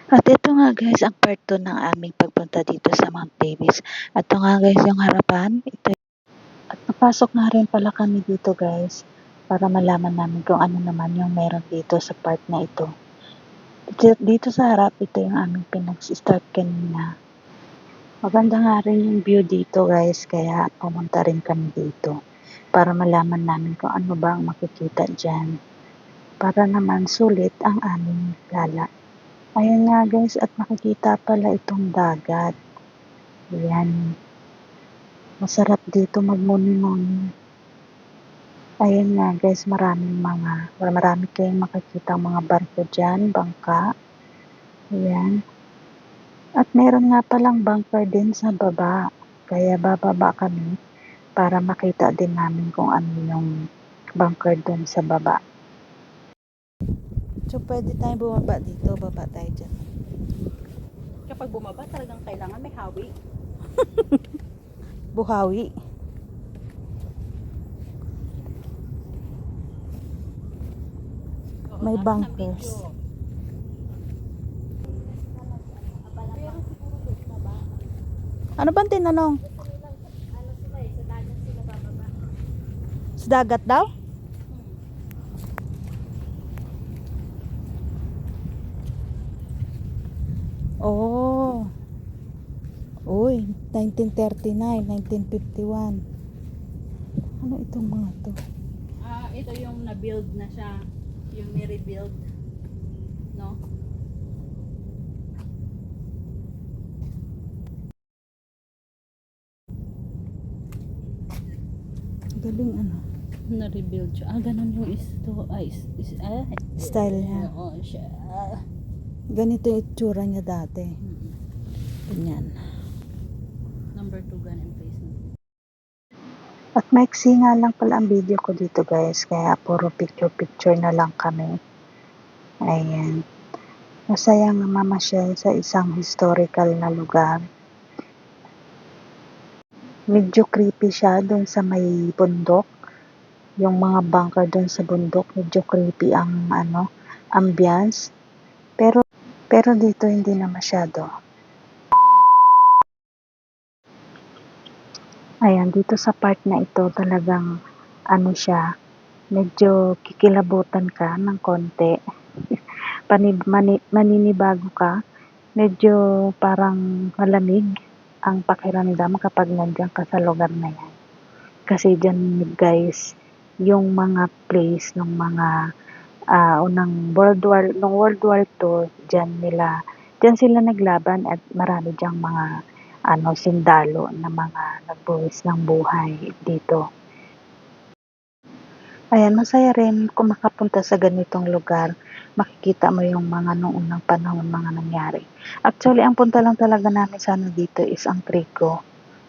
At ito nga guys, ang part 2 ng aming pagpunta dito sa Mount Davis. At ito nga guys, yung harapan. At napasok nga rin pala kami dito guys, para malaman namin kung ano naman yung meron dito sa part na ito. Dito sa harap, ito yung aming pinag-start kanina. Maganda nga rin yung view dito guys, kaya pumunta rin kami dito. Para malaman namin kung ano ba ang makikita dyan. Para naman sulit ang aming gala. Ayan nga guys, at nakikita pala itong dagat. Ayan. Masarap dito magmuni-muni. Ayan nga guys, marami kayong makikita mga barko dyan, bangka. Ayan. At meron nga palang bunker din sa baba. Kaya bababa kami para makita din namin kung ano yung bunker dun sa baba. So, pwede tayong bumaba dito. Baba tayo dyan. Kapag bumaba, talagang kailangan may hawi. Buhawi. May bunkers. Ano bang tinanong? Sa dagat daw? Oh. Uy, 1939, 1951. Ano itong mga to? Ito yung na-build na siya. Yung ni-rebuild. No? Galing ano? Na-rebuild siya. Ganun yung Style niya. Oo, siya. Ganito yung itsura niya dati. Ganyan. Number 2 ganun place na. At maiksi nga lang pala ang video ko dito guys. Kaya puro picture-picture na lang kami. Ayan. Masayang mamasyal sa isang historical na lugar. Medyo creepy siya dun sa may bundok. Yung mga bunker dun sa bundok, medyo creepy ang ambience. Pero dito hindi na masyado. Ayan, dito sa part na ito talagang siya, medyo kikilabutan ka ng konti. Maninibago ka. Medyo parang malamig ang pakiramdam kapag nandiyan ka sa lugar na yan. Kasi dyan guys, yung mga place ng mga unang nung World War II, dyan sila naglaban at marami dyang mga sundalo na mga nagbuwis ng buhay dito. Ayan, masaya rin kung makapunta sa ganitong lugar. Makikita mo yung mga nung unang panahon mga nangyari. Actually, ang punta lang talaga namin sana dito is ang trigo.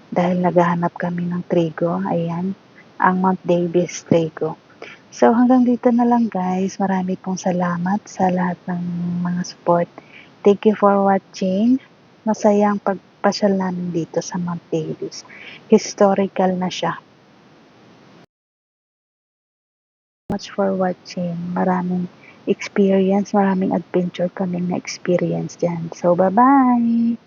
Dahil naghahanap kami ng trigo. Ayan, ang Mount Davis trigo. So, hanggang dito na lang guys. Marami pong salamat sa lahat ng mga support. Thank you for watching. Masayang pagpasyal namin dito sa Mount Davis. Historical na siya. Much for watching. Maraming experience, maraming adventure kaming na-experience dyan. So, bye-bye!